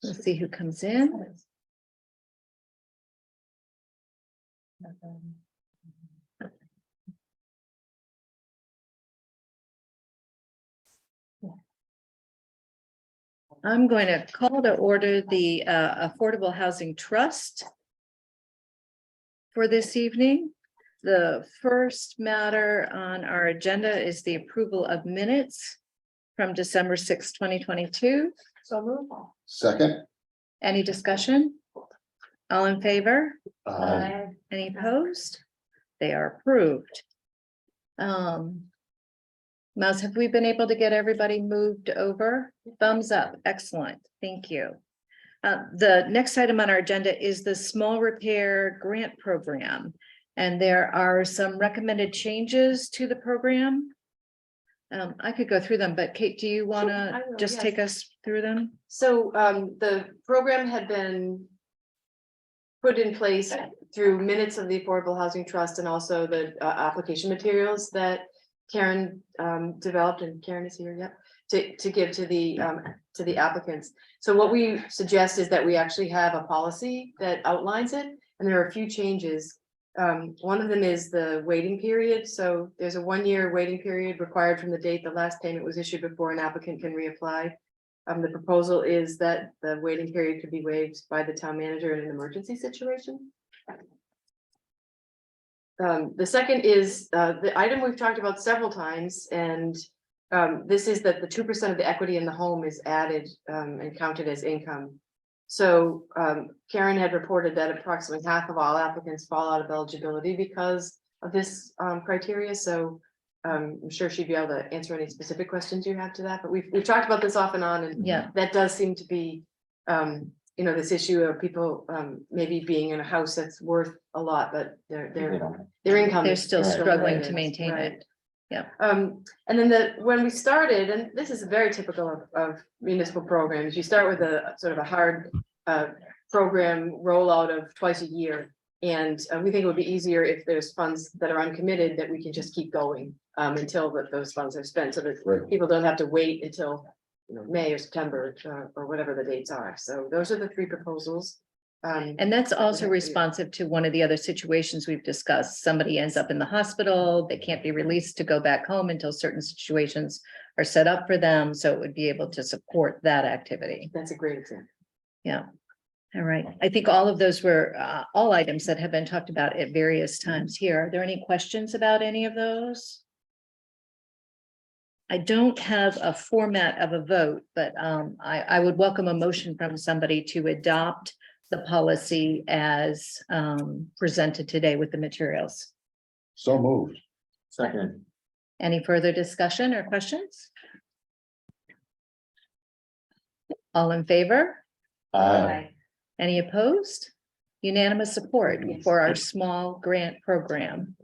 Let's see who comes in. I'm going to call to order the Affordable Housing Trust for this evening. The first matter on our agenda is the approval of minutes from December 6, 2022. So move. Second. Any discussion? All in favor? Aye. Any opposed? They are approved. Mouse, have we been able to get everybody moved over? Thumbs up. Excellent. Thank you. The next item on our agenda is the small repair grant program. And there are some recommended changes to the program. I could go through them, but Kate, do you want I to will, just yes. take us through them? So the program had been put in place through minutes of the Affordable Housing Trust and also the application materials that Karen developed, and Karen is here, yep, to give to the applicants. So what we suggest is that we actually have a policy that outlines it, and there are a few changes. One of them is the waiting period. So there's a 1-year waiting period required from the date the last payment was issued before an applicant can reapply. The proposal is that the waiting period could be waived by the town manager in an emergency situation. The second is the item we've talked about several times, and this is that the 2% of the equity in the home is added and counted as income. So Karen had reported that approximately half of all applicants fall out of eligibility because of this criteria. So I'm sure she'd be able to answer any specific questions you have to that, but we've talked about this off and on, and Yeah. that does seem to be, this issue of people maybe being in a house that's worth a lot, but their income. They're is still struggling limited, to maintain right. it. And then when we started, and this is very typical of municipal programs, you start with a sort of a hard program rollout of twice a year. And we think it would be easier if there's funds that are uncommitted that we can just keep going until those funds are spent, so that Right. people don't have to wait until May or September or whatever the dates are. So those are the 3 proposals. And that's also responsive to one of the other situations we've discussed. Somebody ends up in the hospital, they can't be released to go back home until certain situations are set up for them. So it would be able to support that activity. That's a great example. Yeah. All right. I think all of those were all items that have been talked about at various times here. Are there any questions about any of those? I don't have a format of a vote, but I would welcome a motion from somebody to adopt the policy as presented today with the materials. So moved. Second. Any further discussion or questions? All in favor? Aye. Any opposed? Unanimous support Yes. for our small grant program.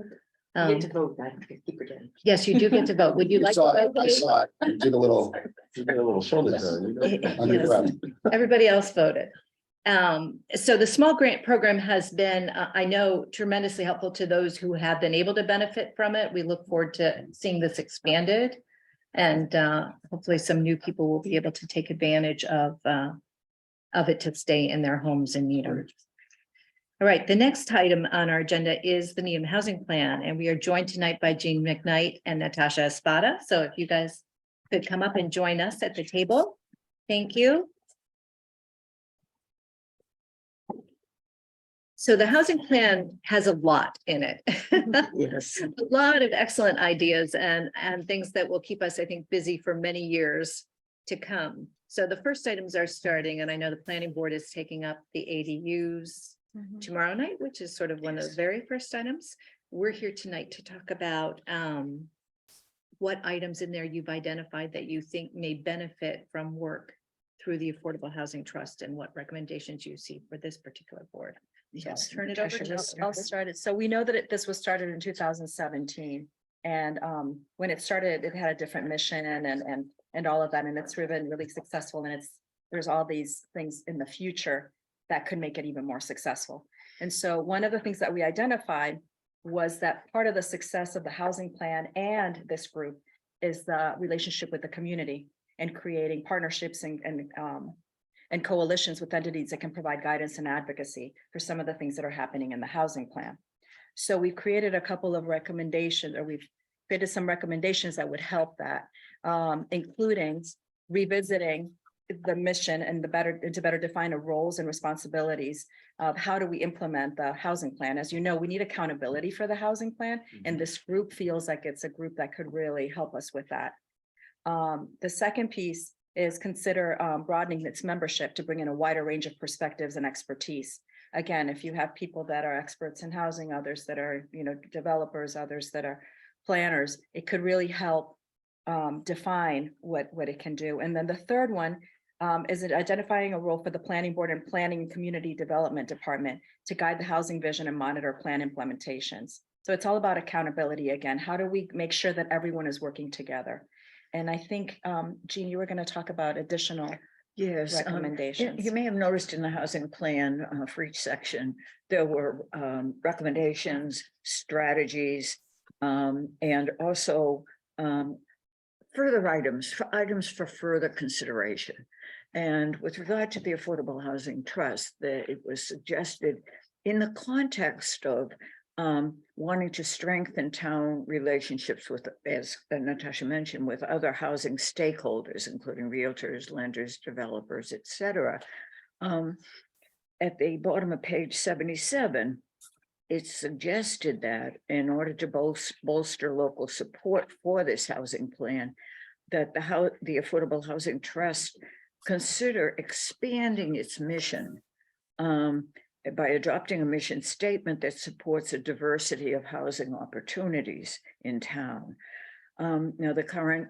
You get to vote, I keep forgetting. Yes, you do get to vote. Would you like to Saw it, vote? I Kate? saw it. You did a little shoulder turn. Under Yes. breath. Everybody else voted. So the small grant program has been, I know, tremendously helpful to those who have been able to benefit from it. We look forward to seeing this expanded. And hopefully some new people will be able to take advantage of it to stay in their homes in Needham. All right, the next item on our agenda is the Needham Housing Plan, and we are joined tonight by Jean McKnight and Natasha Espada. So if you guys could come up and join us at the table. Thank you. So the housing plan has a lot in it. Yes. A lot of excellent ideas and things that will keep us, I think, busy for many years to come. So the first items are starting, and I know the planning board is taking up the ADUs tomorrow night, which is sort of one of the very first items. We're here tonight to talk about what items in there you've identified that you think may benefit from work through the Affordable Housing Trust and what recommendations you see for this particular board. So I'll turn it over to I'll start it. So we know that this was started in 2017. And when it started, it had a different mission and all of that. And it's been really successful. And there's all these things in the future that could make it even more successful. And so one of the things that we identified was that part of the success of the housing plan and this group is the relationship with the community. and creating partnerships and coalitions with entities that can provide guidance and advocacy for some of the things that are happening in the housing plan. So we've created a couple of recommendations, or we've created some recommendations that would help that, including revisiting the mission and to better define the roles and responsibilities of how do we implement the housing plan. As you know, we need accountability for the housing plan, and this group feels like it's a group that could really help us with that. The second piece is consider broadening its membership to bring in a wider range of perspectives and expertise. Again, if you have people that are experts in housing, others that are, developers, others that are planners, it could really help define what it can do. And then the third one is it identifying a role for the planning board and planning and community development department to guide the housing vision and monitor plan implementations. So it's all about accountability again. How do we make sure that everyone is working together? And I think, Jean, you were going to talk about additional Yes, recommendations. you may have noticed in the housing plan for each section, there were recommendations, strategies, and also further items for further consideration. And with regard to the Affordable Housing Trust, that it was suggested in the context of wanting to strengthen town relationships with, as Natasha mentioned, with other housing stakeholders, including realtors, lenders, developers, et cetera. At the bottom of page 77, it's suggested that in order to bolster local support for this housing plan, that the Affordable Housing Trust consider expanding its mission by adopting a mission statement that supports a diversity of housing opportunities in town. Now, the current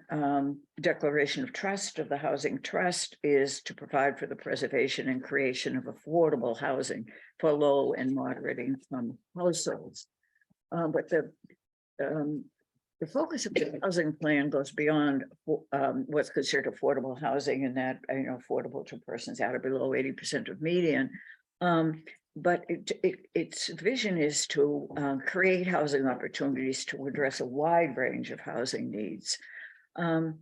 declaration of trust of the Housing Trust is to provide for the preservation and creation of affordable housing for low and moderate income households. But the focus of the housing plan goes beyond what's considered affordable housing, and that affordable to persons at or below 80% of median. But its vision is to create housing opportunities to address a wide range of housing needs. And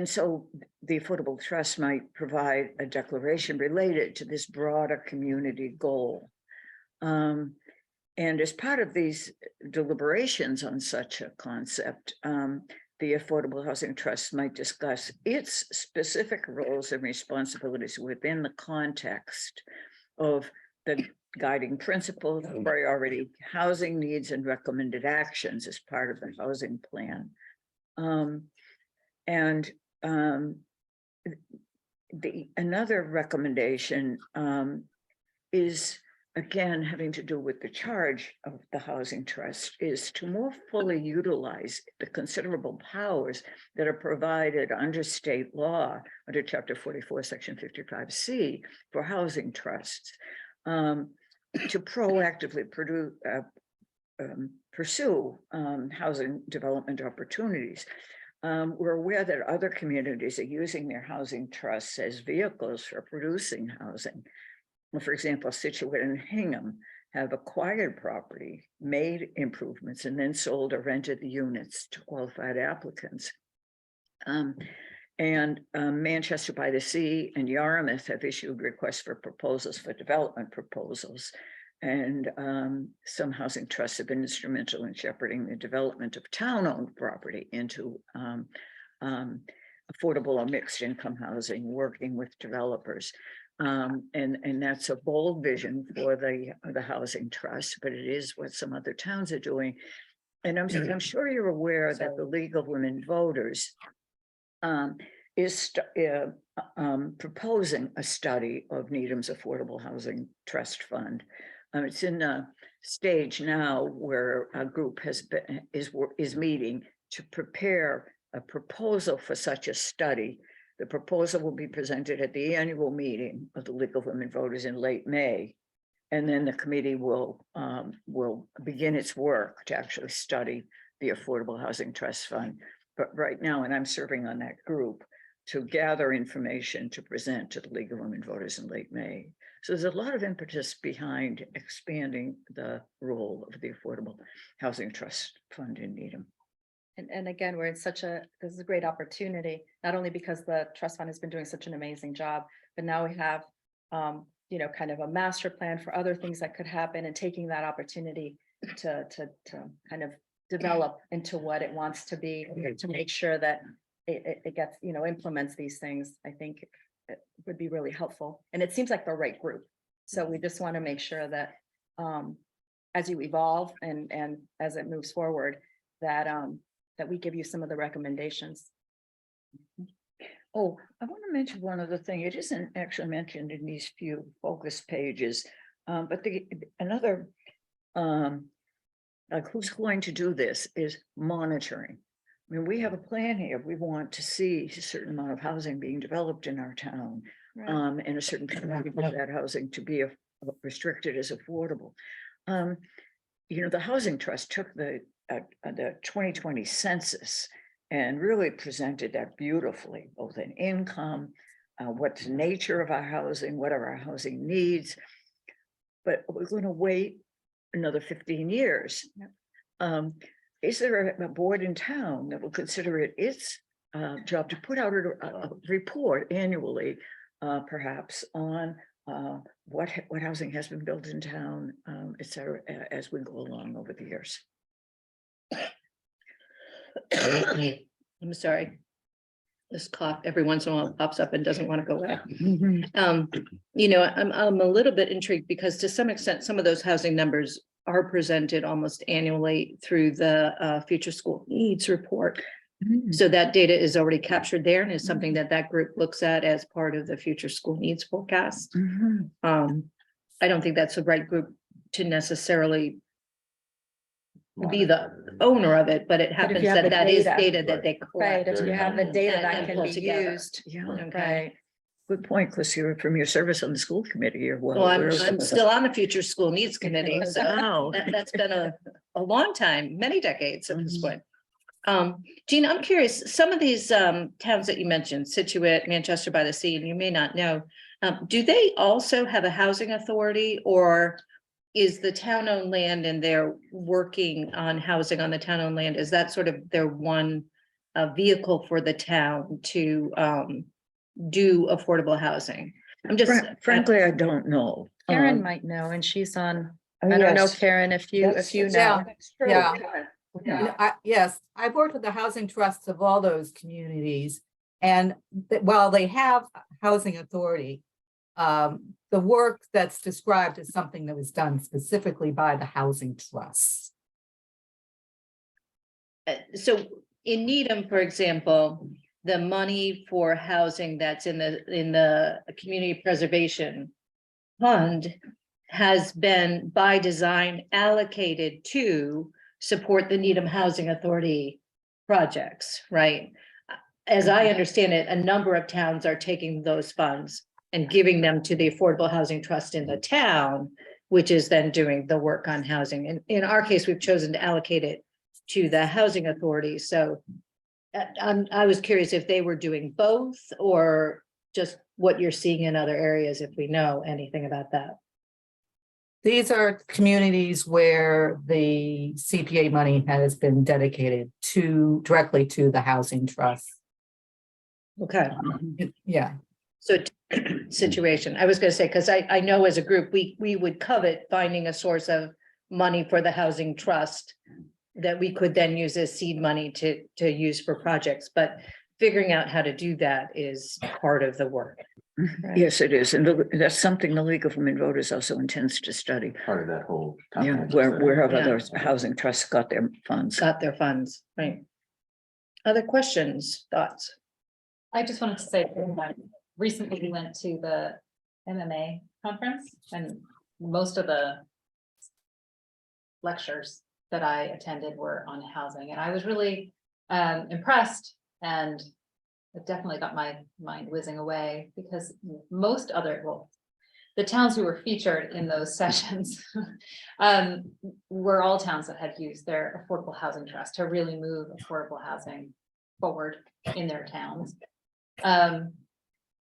so the Affordable Trust might provide a declaration related to this broader community goal. And as part of these deliberations on such a concept, the Affordable Housing Trust might discuss its specific roles and responsibilities within the context of the guiding principles, priority housing needs, and recommended actions as part of the housing plan. Another recommendation is, again, having to do with the charge of the Housing Trust, is to more fully utilize the considerable powers that are provided under state law, under Chapter 44, Section 55C, for housing trusts, to proactively pursue housing development opportunities. We're aware that other communities are using their housing trusts as vehicles for producing housing. For example, Situate and Hingham have acquired property, made improvements, and then sold or rented the units to qualified applicants. Manchester by the Sea and Yarmouth have issued requests for proposals for development proposals. And some housing trusts have been instrumental in shepherding the development of town-owned property into affordable or mixed income housing, working with developers. And that's a bold vision for the Housing Trust, but it is what some other towns are doing. And I'm sure you're aware that the League of Women Voters is proposing a study of Needham's Affordable Housing Trust Fund. It's in a stage now where a group is meeting to prepare a proposal for such a study. The proposal will be presented at the annual meeting of the League of Women Voters in late May. And then the committee will begin its work to actually study the Affordable Housing Trust Fund. But right now, and I'm serving on that group, to gather information to present to the League of Women Voters in late May. So there's a lot of impetus behind expanding the role of the Affordable Housing Trust Fund in Needham. And again, we're in this is a great opportunity, not only because the trust fund has been doing such an amazing job, but now we have, kind of a master plan for other things that could happen and taking that opportunity to kind of develop into what it wants to be, to make sure that it gets, implements these things. I think it would be really helpful. And it seems like the right group. So we just want to make sure that, as you evolve and as it moves forward, that we give you some of the recommendations. Oh, I want to mention one other thing. It isn't actually mentioned in these few focus pages. But another, like who's going to do this is monitoring. I mean, we have a plan here. We want to see a certain amount of housing being developed in our town. And a certain percentage of that housing to be restricted as affordable. The Housing Trust took the 2020 census and really presented that beautifully, both in income, what's the nature of our housing, what are our housing needs. But we're going to wait another 15 years. Is there a board in town that will consider it its job to put out a report annually, perhaps on what housing has been built in town, et cetera, as we go along over the years? I'm sorry. This cough every once in a while pops up and doesn't want to go away. I'm a little bit intrigued because to some extent, some of those housing numbers are presented almost annually through the future school needs report. So that data is already captured there and is something that group looks at as part of the future school needs forecast. I don't think that's the right group to necessarily be the owner of it, but it happens you have the that is data. data that they Right, collect. if you have the data And that can pull be together. used. Yeah, Okay. good point, because you're from your service on the school committee, you're well. Well, aware of I'm this. still on the future school needs committee, so Wow. that's been a long time, many decades at this point. Jean, I'm curious, some of these towns that you mentioned, Situate, Manchester by the Sea, and you may not know, do they also have a housing authority, or is the town-owned land and they're working on housing on the town-owned land? Is that sort of their one vehicle for the town to do affordable housing? I'm just Frankly, I don't know. Karen might know, and she's on, Oh, I don't know, yes. Karen, if you know. Yeah. Yeah. Yeah. Yes, I've worked with the housing trusts of all those communities. And while they have housing authority, the work that's described is something that was done specifically by the housing trusts. So in Needham, for example, the money for housing that's in the community preservation fund has been by design allocated to support the Needham Housing Authority projects, right? As I understand it, a number of towns are taking those funds and giving them to the Affordable Housing Trust in the town, which is then doing the work on housing. And in our case, we've chosen to allocate it to the housing authority. So I was curious if they were doing both or just what you're seeing in other areas, if we know anything about that. These are communities where the CPA money has been dedicated directly to the housing trust. Okay, Yeah. so situation, I was gonna say, because I know as a group, we would covet finding a source of money for the housing trust that we could then use as seed money to use for projects, but figuring out how to do that is part of the work. Yes, it is. And that's something the League of Women Voters also intends to study. Part of that whole. Yeah, comprehensive wherever Yeah. those housing trusts got their funds. Got their funds, right? Other questions, thoughts? I just wanted to say, that recently we went to the MMA conference and most of the lectures that I attended were on housing, and I was really impressed, and it definitely got my mind whizzing away because the towns who were featured in those sessions were all towns that had used their affordable housing trust to really move affordable housing forward in their towns.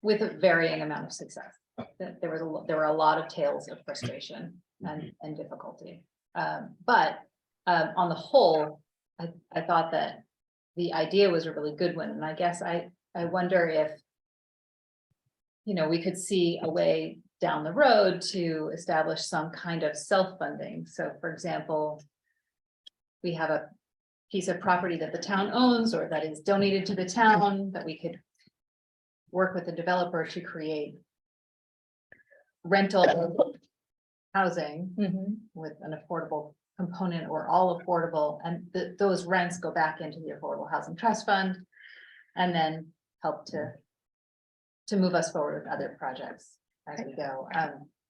With a varying amount of success. There were a lot of tales of frustration and difficulty. But on the whole, I thought that the idea was a really good one, and I guess I wonder if, you know, we could see a way down the road to establish some kind of self-funding. So for example, we have a piece of property that the town owns or that is donated to the town, that we could work with the developer to create rental housing Mhm. with an affordable component or all affordable, and those rents go back into the Affordable Housing Trust Fund and then help to move us forward with other projects as we go.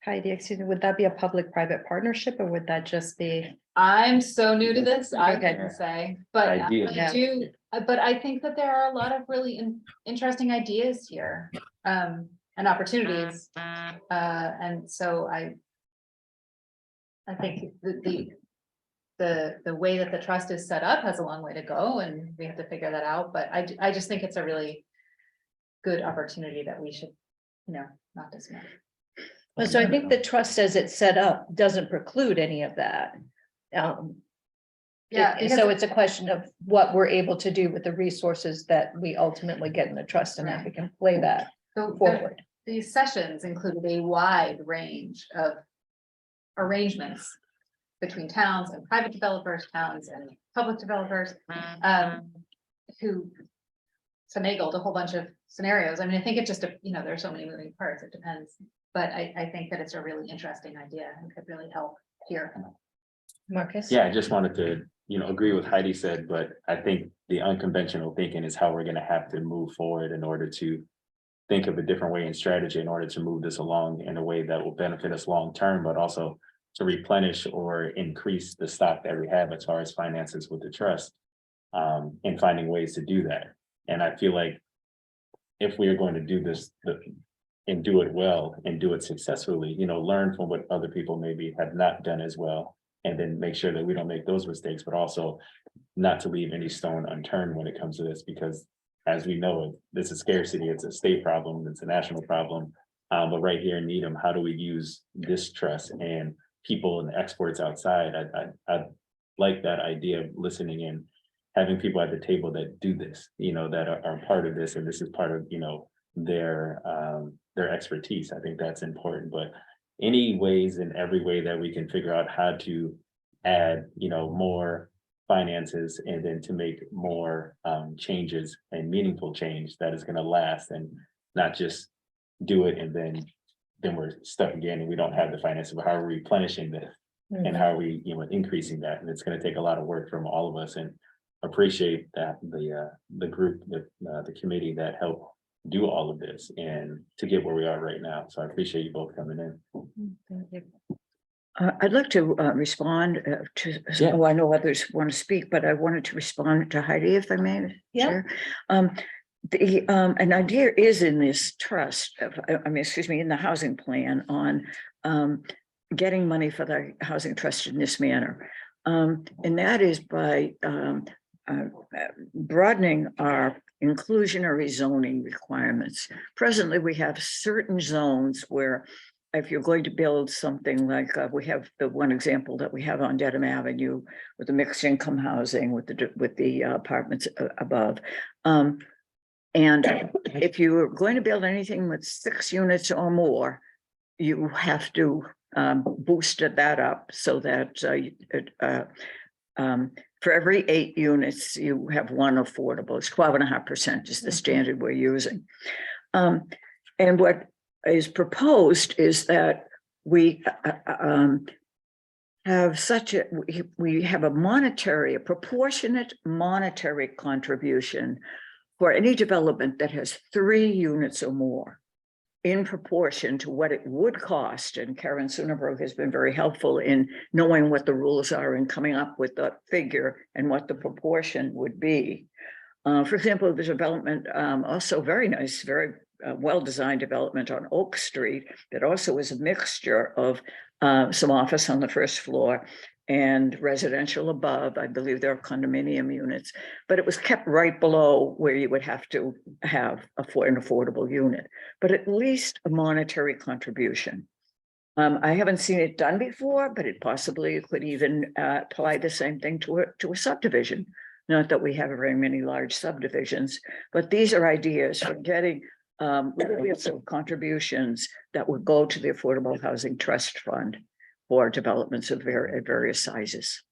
Heidi, excuse me, would that be a public-private partnership or would that just be? I'm so new to this, I Okay. can say, but Idea. I do, but I think that there are a lot of really interesting ideas here, and opportunities. And so I think the way that the trust is set up has a long way to go, and we have to figure that out, but I just think it's a really good opportunity that we should, you know, not dismiss. Well, so I think the trust as it's set up doesn't preclude any of that. Yeah, And so it's a question of what we're able to do with the resources that we ultimately get in the trust and that we can play that forward. These sessions included a wide range of arrangements between towns and private developers, towns and public developers, who finagled a whole bunch of scenarios. I mean, I think it just, you know, there's so many moving parts, it depends. But I think that it's a really interesting idea and could really help here. Marcus? Yeah, I just wanted to, you know, agree with Heidi said, but I think the unconventional thinking is how we're gonna have to move forward in order to think of a different way and strategy in order to move this along in a way that will benefit us long term, but also to replenish or increase the stock that we have as far as finances with the trust. And finding ways to do that. And I feel like if we are going to do this and do it well and do it successfully, you know, learn from what other people maybe have not done as well. And then make sure that we don't make those mistakes, but also not to leave any stone unturned when it comes to this, because as we know, this is scarcity, it's a state problem, it's a national problem. But right here in Needham, how do we use this trust and people and experts outside? I like that idea of listening in, having people at the table that do this, you know, that are part of this, and this is part of, you know, their expertise. I think that's important, but any ways in every way that we can figure out how to add, you know, more finances and then to make more changes and meaningful change that is going to last, and not just do it and then we're stuck again and we don't have the finances. But how are we replenishing this and how are we, you know, increasing that? And it's going to take a lot of work from all of us, and appreciate that the group, the committee that helped do all of this and to get where we are right now. So I appreciate you both coming in. I'd like to respond to, Yeah. oh, I know others want to speak, but I wanted to respond to Heidi, if I may. Yeah. Chair. An idea is in this trust, in the housing plan on getting money for the housing trust in this manner. And that is by broadening our inclusionary zoning requirements. Presently, we have certain zones where if you're going to build something like we have the one example that we have on Dedham Avenue with the mixed income housing with the apartments above. And if you are going to build anything with 6 units or more, you have to boost that up so that for every 8 units, you have one affordable. It's 12.5% is the standard we're using. And what is proposed is that we have we have a proportionate monetary contribution for any development that has 3 units or more, in proportion to what it would cost. And Karen Sunnerbrook has been very helpful in knowing what the rules are and coming up with the figure and what the proportion would be. For example, the development, also very nice, very well-designed development on Oak Street that also is a mixture of some office on the first floor and residential above. I believe there are condominium units, but it was kept right below where you would have to have an affordable unit, but at least a monetary contribution. I haven't seen it done before, but it possibly could even apply the same thing to a subdivision. Not that we have very many large subdivisions, but these are ideas for getting some contributions that would go to the Affordable Housing Trust Fund for developments of various sizes.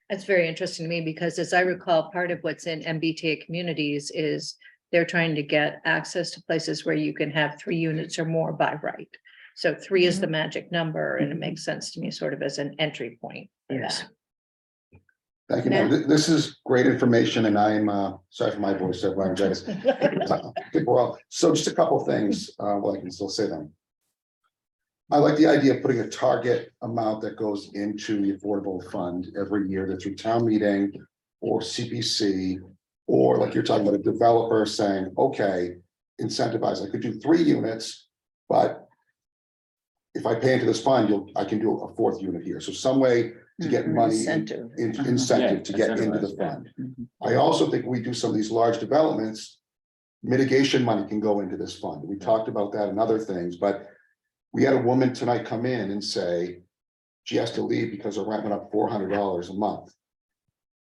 That's very interesting to me because as I recall, part of what's in MBTA communities is they're trying to get access to places where you can have 3 units or more by right. So 3 is the magic number and it makes sense to me sort of as an entry point. for Yes. that. Thank you. ma'am. This is great information and I'm, sorry for my voice, I apologize. Well, so just a couple of things, well, I can still say them. I like the idea of putting a target amount that goes into the affordable fund every year, that's through town meeting or CPC, or like you're talking about a developer saying, okay, incentivize, I could do 3 units, but if I pay into this fund, I can do a 4th unit here. So some way to get money, Incentive. incentive to get into the Incentivize, yeah. fund. Mhm. I also think we do some of these large developments, mitigation money can go into this fund. We talked about that and other things, but we had a woman tonight come in and say she has to leave because her rent went up $400 a month.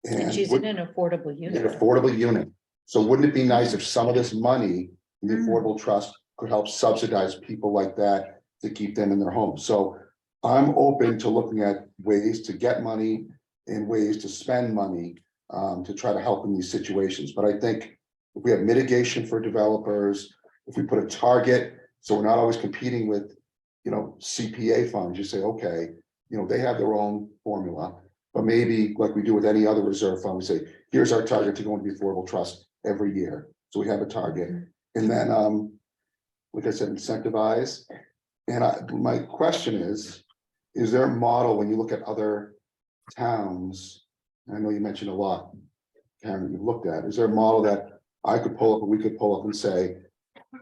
And she's in an affordable an unit. affordable unit. So wouldn't it be nice if some of this money in the Affordable Trust could help subsidize people like that to keep them in their homes? So I'm open to looking at ways to get money and ways to spend money to try to help in these situations. But I think if we have mitigation for developers, if we put a target, so we're not always competing with, CPA funds, you say, okay, they have their own formula. But maybe like we do with any other reserve fund, we say, here's our target to go into the Affordable Trust every year. So we have a target. And then, like I said, incentivize. And my question is there a model when you look at other towns? I know you mentioned a lot, Karen, you've looked at. Is there a model that I could pull up or we could pull up and say,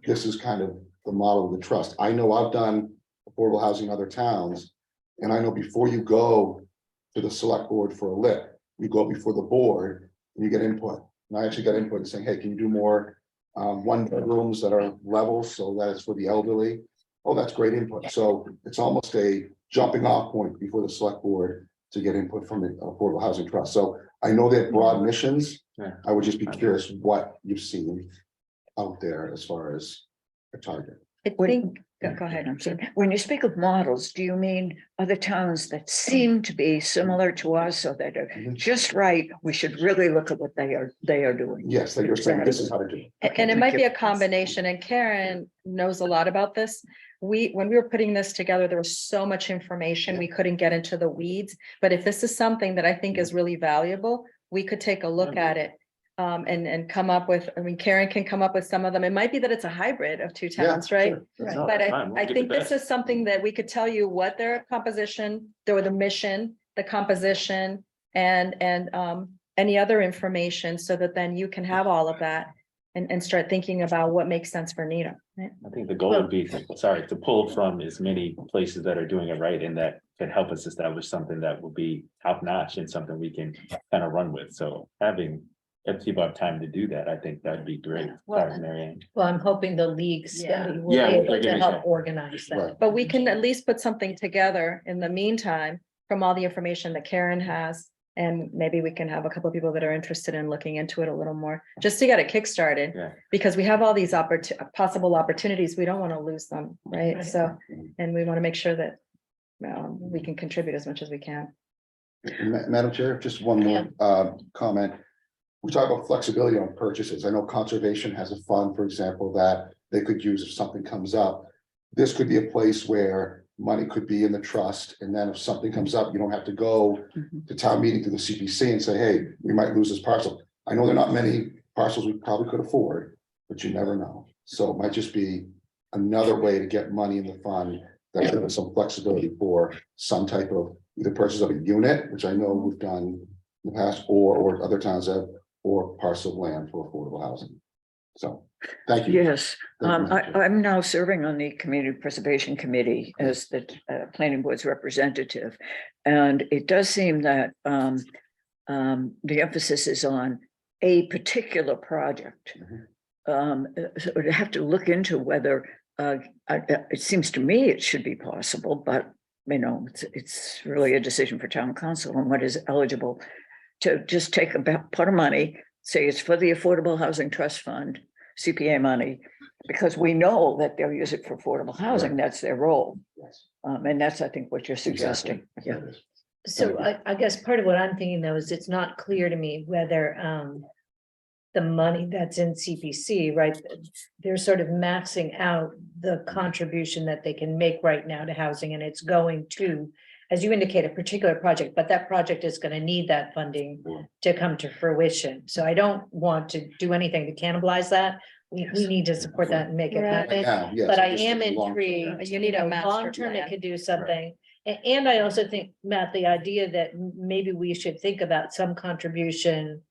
this is kind of the model of the trust? I know I've done affordable housing in other towns. And I know before you go to the select board for a LIP, you go before the board and you get input. And I actually got input and saying, hey, can you do more 1-bedrooms that are level so that it's for the elderly? Oh, that's great input. So it's almost a jumping off point before the select board to get input from the Affordable Housing Trust. So I know they have broad missions. Yeah. I would just be curious what you've seen out there as far as a target. I think, Go ahead, I'm sorry. When you speak of models, do you mean other towns that seem to be similar to us or that are Mhm. just right? We should really look at what they are doing. Yes, that you're saying this is how to do it. And it thank might you. be a combination, and Karen knows a lot about this. When we were putting this together, there was so much information, we couldn't get into the weeds. But if this is something that I think is really valuable, we could take a look at it. And come up with, Karen can come up with some of them. It might be that it's a hybrid of 2 Yeah, towns, right? sure. No, But that's fine. We'll I get think the this best. is something that we could tell you what their composition, the mission, the composition, and any other information so that then you can have all of that and start thinking about what makes sense for Needham. Right? I think the goal would be, to pull from as many places that are doing it right and that can help us establish something that will be top notch and something we can kind of run with. So having FTBOB time to do that, I think that'd be great. Sorry, Mary Ann. well, I'm hoping the league study will be Yeah, able we'll to figure help it out. organize that. Right. But we can at least put something together in the meantime from all the information that Karen has. And maybe we can have a couple of people that are interested in looking into it a little more, just to get it kickstarted. Yeah. Because we have all these possible opportunities. We don't want to lose them, right? Right. So, and we want to make sure that we can contribute as much as we can. Madam Chair, just one more comment. We talk about flexibility on purchases. I know conservation has a fund, for example, that they could use if something comes up. This could be a place where money could be in the trust, and then if something comes up, you don't have to go Mhm. to town meeting to the CPC and say, hey, we might lose this parcel. I know there are not many parcels we probably could afford, but you never know. So it might just be another way to get money in the fund that gives us some flexibility for some type of either purchase of a unit, which I know we've done in the past, or other towns have, or parcel of land for affordable housing. So, thank you. Yes, Thank you, Madam Chair. I'm now serving on the Community Preservation Committee as the planning board's representative. And it does seem that the emphasis is on a particular project. So we'd have to look into whether it seems to me it should be possible, but it's really a decision for town council on what is eligible to just take a pot of money, say it's for the Affordable Housing Trust Fund, CPA money, because we know that they'll use it for affordable housing. That's their role. Yes. And that's, I think, what you're suggesting. Yeah. So I guess part of what I'm thinking though is it's not clear to me whether the money that's in CPC, right? They're sort of maxing out the contribution that they can make right now to housing, and it's going to, as you indicate, a particular project, but that project is going to need that funding to come to fruition. So I don't want to do anything to cannibalize that. We need to support that and make it Right. happen. Now, yes, But I just am long- intrigued, You need a master long-term, it plan. could do something. And I also think, Matt, the idea that maybe we should think about some contribution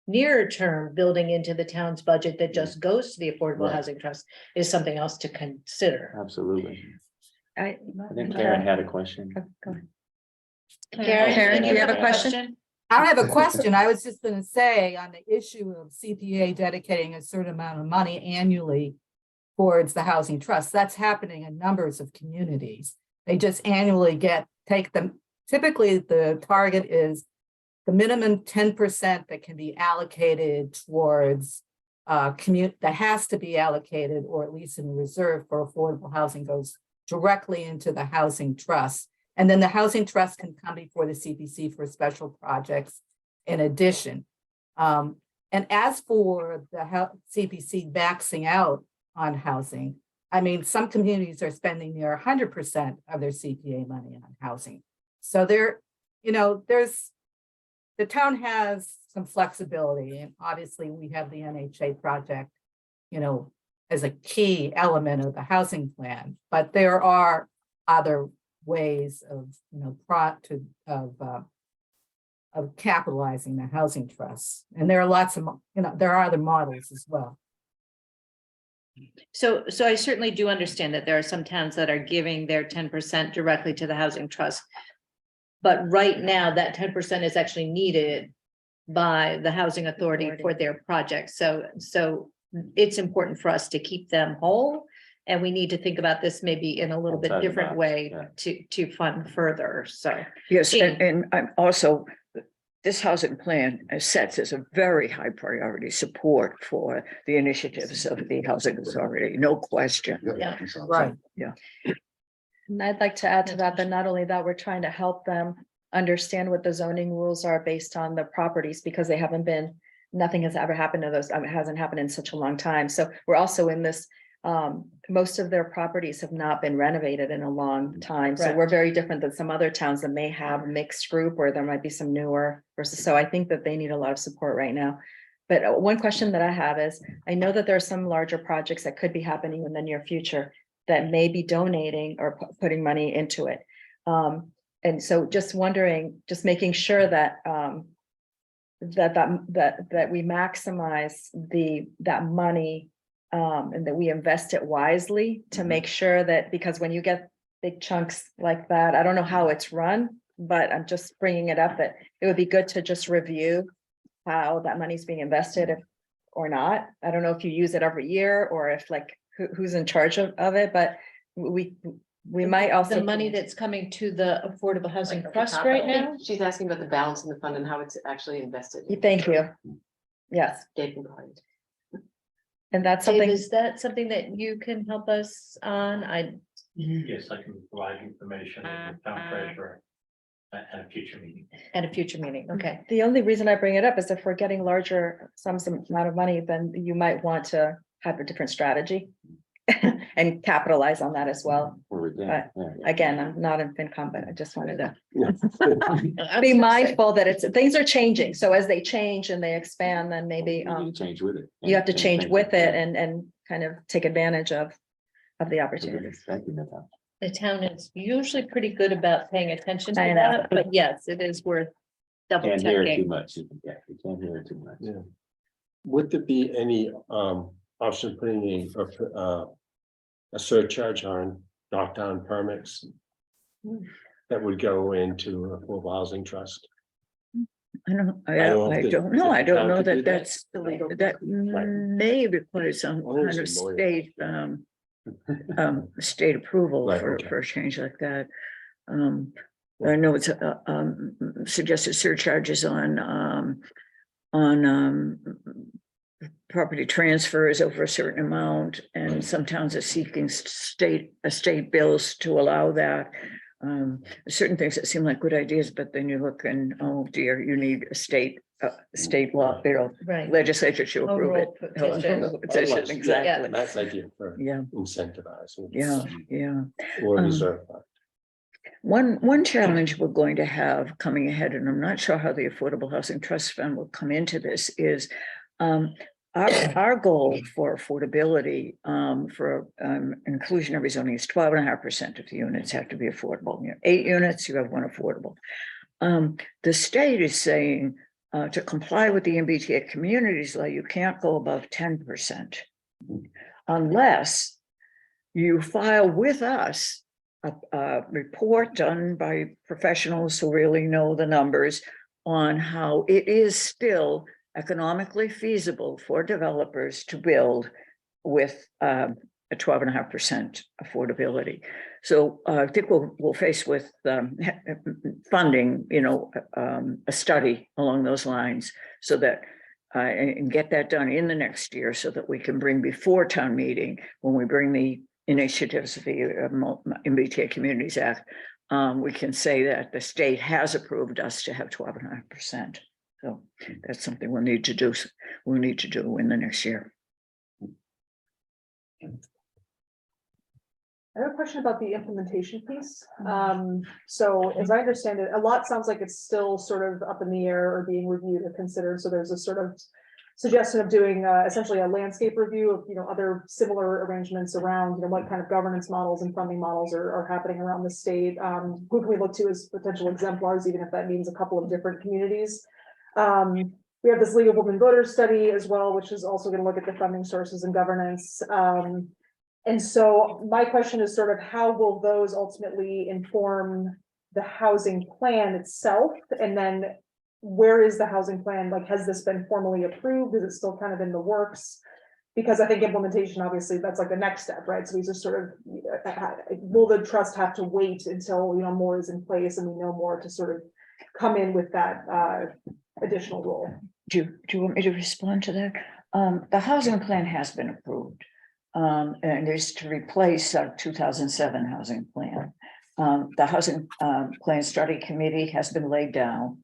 nearer term, building into the town's budget that just goes to the Affordable Right. Housing Trust is something else to consider. Absolutely. I I think Karen had a question. Go ahead. Karen, do you have a question? I don't have a question. I was just gonna say on the issue of CPA dedicating a certain amount of money annually towards the housing trust, that's happening in numbers of communities. They just annually take them, typically the target is the minimum 10% that can be allocated towards that has to be allocated, or at least in reserve for affordable housing, goes directly into the housing trust. And then the housing trust can come before the CPC for special projects in addition. And as for the CPC maxing out on housing, I mean, some communities are spending near 100% of their CPA money on housing. So the town has some flexibility, and obviously we have the NHA project, as a key element of the housing plan, but there are other ways of, of capitalizing the housing trusts. And there are lots of, there are other models as well. So I certainly do understand that there are some towns that are giving their 10% directly to the housing trust. But right now, that 10% is actually needed by the housing authority for their projects. So it's important for us to keep them whole. And we need to think about this maybe in a little bit Outside the different box, way yeah. to fund further. So Yes, Jean. and I'm also, this housing plan sets as a very high priority support for the initiatives of the housing authority, no question. Yeah. Right. And I'd like to add to that, not only that, we're trying to help them understand what the zoning rules are based on the properties, because they haven't been, nothing has ever happened to those, it hasn't happened in such a long time. So we're also in this, most of their properties have not been renovated in a long time. So Correct. we're very different than some other towns that may have a mixed group, or there might be some newer versus, so I think that they need a lot of support right now. But one question that I have is, I know that there are some larger projects that could be happening in the near future that may be donating or putting money into it. And so just wondering, just making sure that that we maximize that money and that we invest it wisely to make sure that, because when you get big chunks like that, I don't know how it's run, but I'm just bringing it up that it would be good to just review how that money's being invested or not. I don't know if you use it every year or if who's in charge of it, but we might also. the money that's coming to the Affordable Housing Trust right now. She's asking about the balance in the fund and how it's actually invested. Thank you. Yes, Dave can provide. and that's Dave, something. is that something that you can help us on? Yes, I can provide information to the town treasurer at a future meeting. At a future meeting, okay. The only reason I bring it up is if we're getting larger sums amount of money, then you might want to have a different strategy and capitalize on that as well. Again, I'm not in FinCom, but I just wanted to be mindful that things are changing. So as they change and they expand, then maybe Change with it. you have to change with it and kind of take advantage of the opportunities. Thank you, Natasha. The town is usually pretty good about paying attention to I know. that, but yes, it is worth double Can't hear it too checking. much. Yeah, you can't hear it too much. Yeah. Would there be any option putting a surcharge on knockdown permits? That would go into affordable housing trust? I don't know if know. the I don't town know could do that that. that's, that may require some Well, kind of there's a lawyer. state, state approval Right, for okay. a change like that. I know it's suggested surcharges on property transfers over a certain amount, and some towns are seeking estate bills to allow that. Certain things that seem like good ideas, but then you look and, oh dear, you need a state law, Right. legislature to approve it. Overall petition. Petition, exactly. That's idea for Yeah, incentivizing. yeah. Or Um, reserve fund. One challenge we're going to have coming ahead, and I'm not sure how the Affordable Housing Trust Fund will come into this, is our goal for affordability for inclusionary zoning is 12.5% of the units have to be affordable. You know, 8 units, you have one affordable. The state is saying to comply with the MBTA communities law, you can't go above 10% unless you file with us a report done by professionals who really know the numbers on how it is still economically feasible for developers to build with a 12.5% affordability. So I think we'll face with funding, a study along those lines, so that and get that done in the next year, so that we can bring before town meeting, when we bring the initiatives of the MBTA Communities Act, we can say that the state has approved us to have 12.5%. So that's something we'll need to do. We'll need to do in the next year. I have a question about the implementation piece. So as I understand it, a lot sounds like it's still sort of up in the air or being reviewed or considered. So there's a sort of suggestion of doing essentially a landscape review of, other similar arrangements around, what kind of governance models and funding models are happening around the state. Who can we look to as potential exemplars, even if that means a couple of different communities? We have this League of Women Voters study as well, which is also going to look at the funding sources and governance. And so my question is sort of, how will those ultimately inform the housing plan itself? And then where is the housing plan? Like, has this been formally approved? Is it still kind of in the works? Because I think implementation, obviously, that's like the next step, right? So these are sort of, will the trust have to wait until, more is in place and we know more to sort of come in with that additional role? Do you want me to respond to that? The housing plan has been approved. And is to replace our 2007 housing plan. The housing plan study committee has been laid down.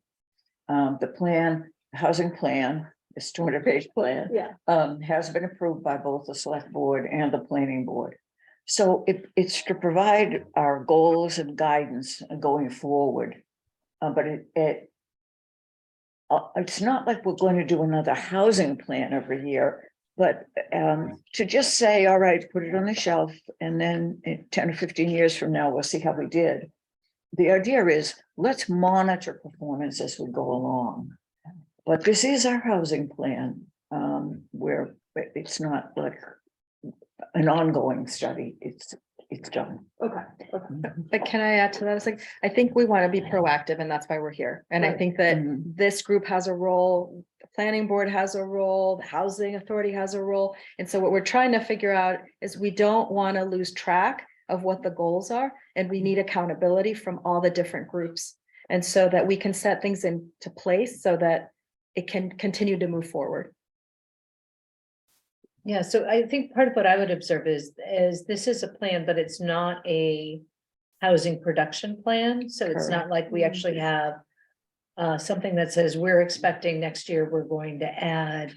The housing plan, this 200-page plan, has been approved by both the select board and the planning board. So it's to provide our goals and guidance going forward. But it's not like we're going to do another housing plan every year. But to just say, all right, put it on the shelf, and then 10 or 15 years from now, we'll see how we did. The idea is, let's monitor performance as we go along. But this is our housing plan, where it's not like an ongoing study. It's done. Okay. But can I add to that? It's like, I think we want to be proactive, and that's why we're here. And I Right. think that Mhm. this group has a role, the planning board has a role, the housing authority has a role. And so what we're trying to figure out is we don't want to lose track of what the goals are, and we need accountability from all the different groups. And so that we can set things into place so that it can continue to move forward. Yeah, so I think part of what I would observe is this is a plan, but it's not a housing production plan. So it's not like we actually have something that says we're expecting next year we're going to add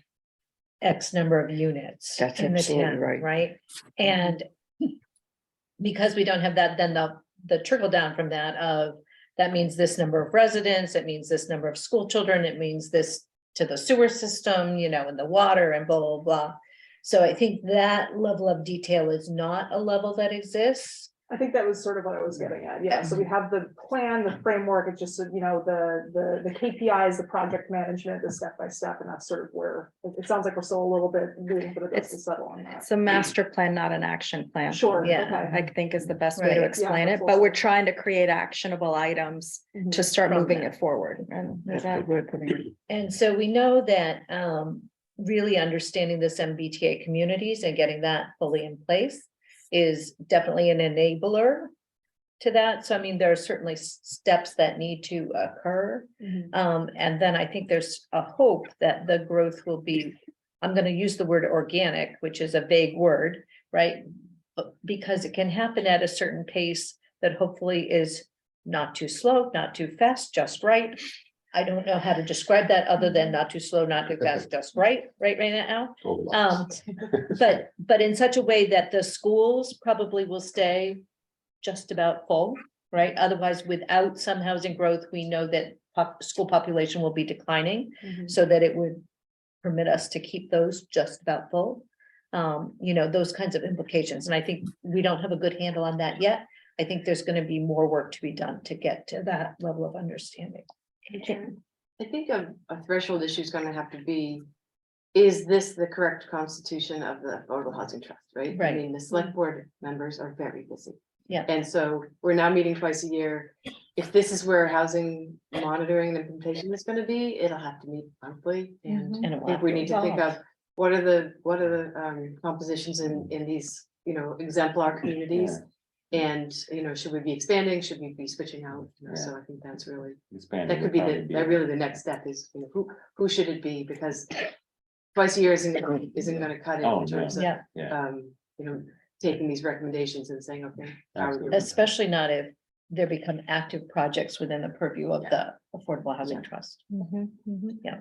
X number of units. That's in the absolutely town, right. Right? And because we don't have that, then the trickle down from that means this number of residents, it means this number of school children, it means this to the sewer system, and the water and blah, blah, blah. So I think that level of detail is not a level that exists. I think that was sort of what I was getting at. Yeah, so we have the plan, the framework, it's just, the KPIs, the project management, the step-by-step, and that's sort of where it sounds like we're still a little bit waiting for the dust to settle on that. It's a master plan, not an action plan. Sure, Yeah. okay. I think is the best way to Right. explain Yeah, it, but we're trying to create actionable items Mhm. to start From moving that. it forward. And That's that- a good way of putting it. And so we know that really understanding this MBTA communities and getting that fully in place is definitely an enabler to that. So I mean, there are certainly steps that need to occur. And then I think there's a hope that the growth will be, I'm gonna use the word organic, which is a vague word, right? But because it can happen at a certain pace that hopefully is not too slow, not too fast, just right. I don't know how to describe that other than not too slow, not too fast, just right now. But in such a way that the schools probably will stay just about full, right? Otherwise, without some housing growth, we know that school population will be declining, so that it would permit us to keep those just about full. Those kinds of implications. And I think we don't have a good handle on that yet. I think there's going to be more work to be done to get to that level of understanding. I think a threshold issue is gonna have to be, is this the correct constitution of the Affordable Housing Trust, right? Right. I mean, the select board members are very busy. Yeah. And so we're now meeting twice a year. If this is where housing monitoring and implementation is gonna be, it'll have to meet monthly. And And it I will think have we to need to think evolve. of, what are the compositions in these, exemplar communities? And, should we be expanding? Should we be switching out? So I think that's really, Expanding that could would be probably that really the next step is, who should it be? Because twice a year isn't gonna cut it Oh, in terms of, Yeah, Yeah, taking these recommendations and saying, okay. how are we doing? especially not if there become active projects within the purview of the Affordable Housing Trust. Yeah.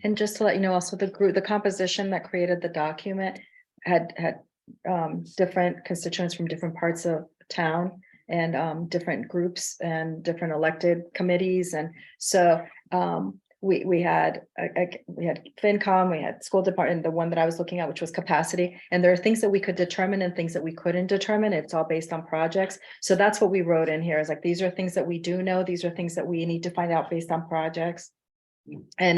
And just to let you know, also the composition that created the document had different constituents from different parts of town and different groups and different elected committees. And so we had FinCom, we had school department, the one that I was looking at, which was capacity. And there are things that we could determine and things that we couldn't determine. It's all based on projects. So that's what we wrote in here, is like, these are things that we do know. These are things that we need to find out based on projects. And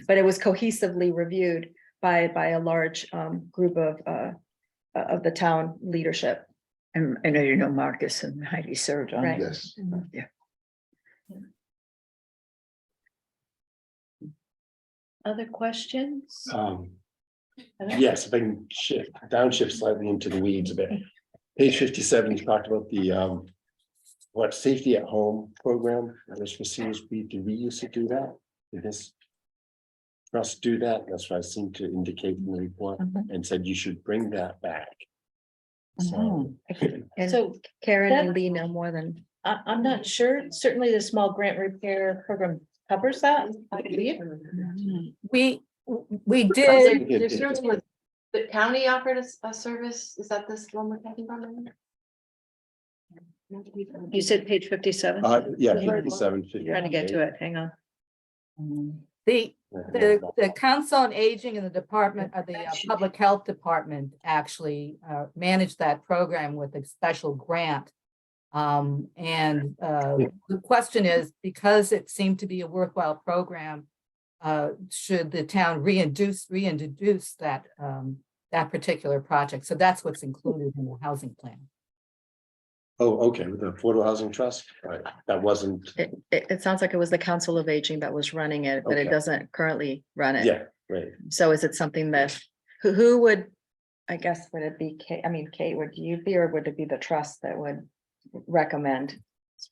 but it was cohesively reviewed by a large group of the town leadership. And I know Marcus and Heidi served on Right. it. Yes. Yeah. Other questions? Yes, if I can downshift slightly into the weeds a bit. Page 57, you talked about the safety at home program that was for CSB. Do we used to do that? Did this trust do that? That's what I seem to indicate in the report, and said you should bring that back. So, And So Karen that- and Lee know more than. I'm not sure. Certainly the small grant repair program covers that, I believe. We There- did, There's service where the county offered a service, is that this one we're talking about? You said page 57? yeah, 57. Trying to get to it, hang on. the Council on Aging and the Department of the Public Health Department actually managed that program with a special grant. The question is, because it seemed to be a worthwhile program, should the town reintroduce that particular project? So that's what's included in the housing plan. Oh, okay, with the Affordable Housing Trust, right, that wasn't, It sounds like it was the Council of Aging that was running it, but it Okay. doesn't currently run it. yeah, right. So is it something that, who would, I guess, would it be Kate, Kate, would you be, or would it be the trust that would recommend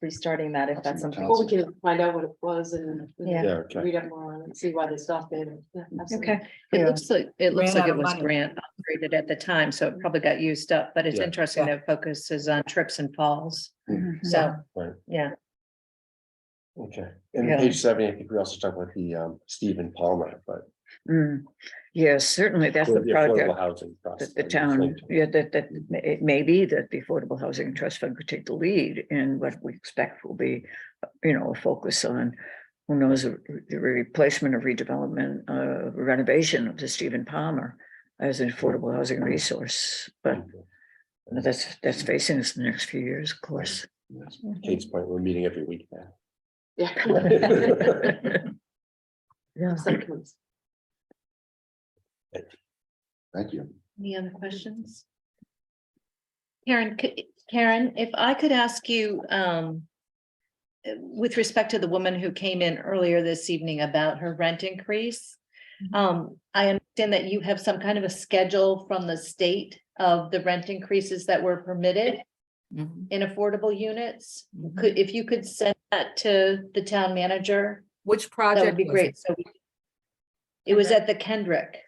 restarting that if that's something? Or we can find out what it was and we Yeah. can Yeah, okay. read up more on it and see why they stopped it. Yeah, absolutely. Okay, It Yeah. looks like, it Ran out of was money. grant operated at the time, so it probably got used up, but it's Yeah. interesting that it focuses on trips and falls. Mhm. So, Right. yeah, Okay, and Yeah. page 70, I think we also talked about the Stephen Palmer, but. Yes, certainly that's the the project. Affordable Housing Trust. That the town, yeah, that it may be that the Affordable Housing Trust Fund could take the lead in what we expect will be, a focus on, who knows, the replacement of redevelopment, renovation of the Stephen Palmer as an affordable housing resource, but that's facing us in the next few years, of course. Kate's point, we're meeting every week now. Yeah. Yeah. Supplements. Thank you. any other questions? Karen, if I could ask you, with respect to the woman who came in earlier this evening about her rent increase. I understand that you have some kind of a schedule from the state of the rent increases that were permitted. Mhm. in affordable units. Mhm. Could, if you could send that to the town manager, Which that project? would be was great. it? So it was at the Kendrick.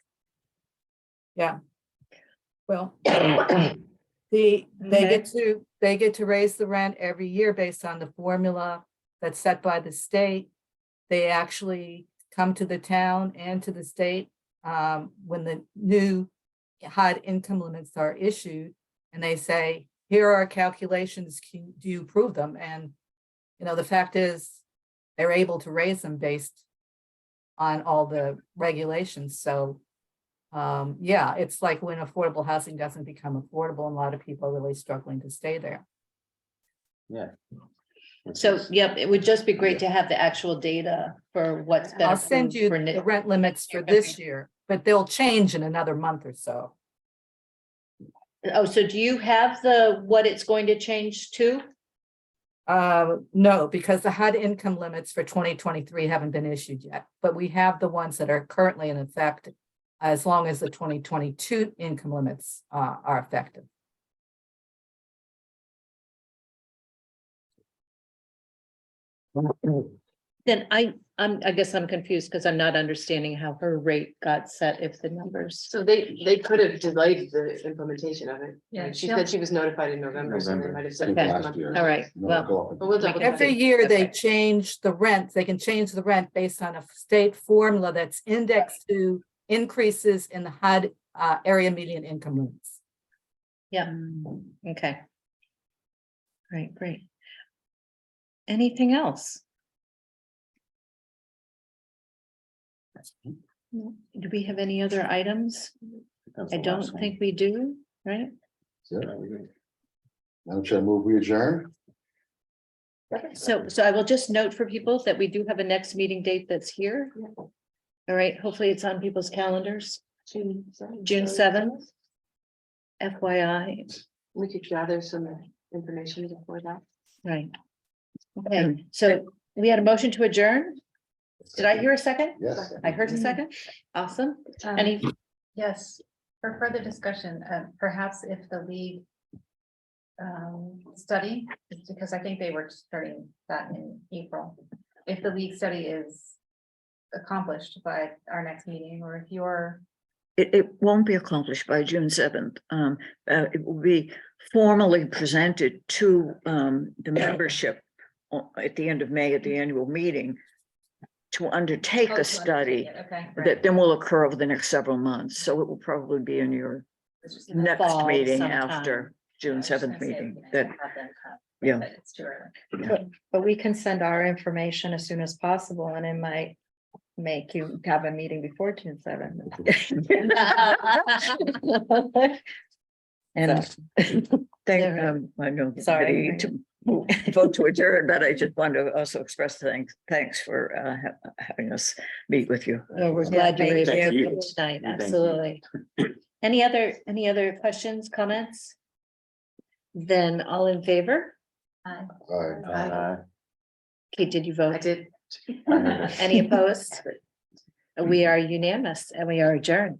Well, they Okay. get to raise the rent every year based on the formula that's set by the state. They actually come to the town and to the state when the new HUD income limits are issued. And they say, here are our calculations, do you approve them? And, you know, the fact is, they're able to raise them based on all the regulations, so. Yeah, it's like when affordable housing doesn't become affordable, and a lot of people are really struggling to stay there. Yeah. Which So, is- yep, it would just be great to have the actual data for what's been. I'll send you approved for the ne- rent limits for this year, but they'll change in another month or so. Oh, so do you have what it's going to change to? No, because the HUD income limits for 2023 haven't been issued yet, but we have the ones that are currently in effect. As long as the 2022 income limits are effective. Then I guess I'm confused because I'm not understanding how her rate got set if the numbers. So they could have delayed the implementation of it. Yeah, Right? She she'll- said she was notified in November, so they November. might have I said. think Okay. next last month. year. All right, And then well, it'll go up. But we'll double check. Every year they Okay. change the rent, they can change the rent based on a state formula that's indexed to increases in the HUD area median income limits. Yeah, okay. Great, great. Anything else? No. Do we have any other items? That's I the don't last one. think we do, right? Yeah. Yeah, we do. Madam Chair, move we adjourn? So I will just note for people that we do have a next meeting date that's here. All right, hopefully it's on people's calendars, June 7th. FYI, We could gather some information before that. right. Okay, so we had a motion to adjourn. Did I hear a second? Yes. I heard a second. Awesome. Any, Yes, for further discussion, perhaps if the league study, because I think they were starting that in April. If the league study is accomplished by our next meeting, or if you're, It won't be accomplished by June 7th. It will be formally presented to the membership at the end of May at the annual meeting to undertake Oh, a to study undertake it, okay, right. that then will occur over the next several months. So it will probably be in your in the next fall meeting sometime. after June I was just 7th gonna say, meeting. we can That, have them come, yeah. but it's too early. But we can send our information as soon as possible, and it might make you have a meeting before June 7th. And thank, Alright. I know. Sorry. everybody to vote to adjourn, but I just want to also express thanks for having us meet with you. Oh, we're glad you were able Thank to you. come tonight, Thank you. absolutely. Any other questions, comments? Then all in favor? Aye. All right. Kate, did you I vote? did. Any opposed? We are unanimous and we are adjourned.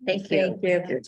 Thank you. Thank you.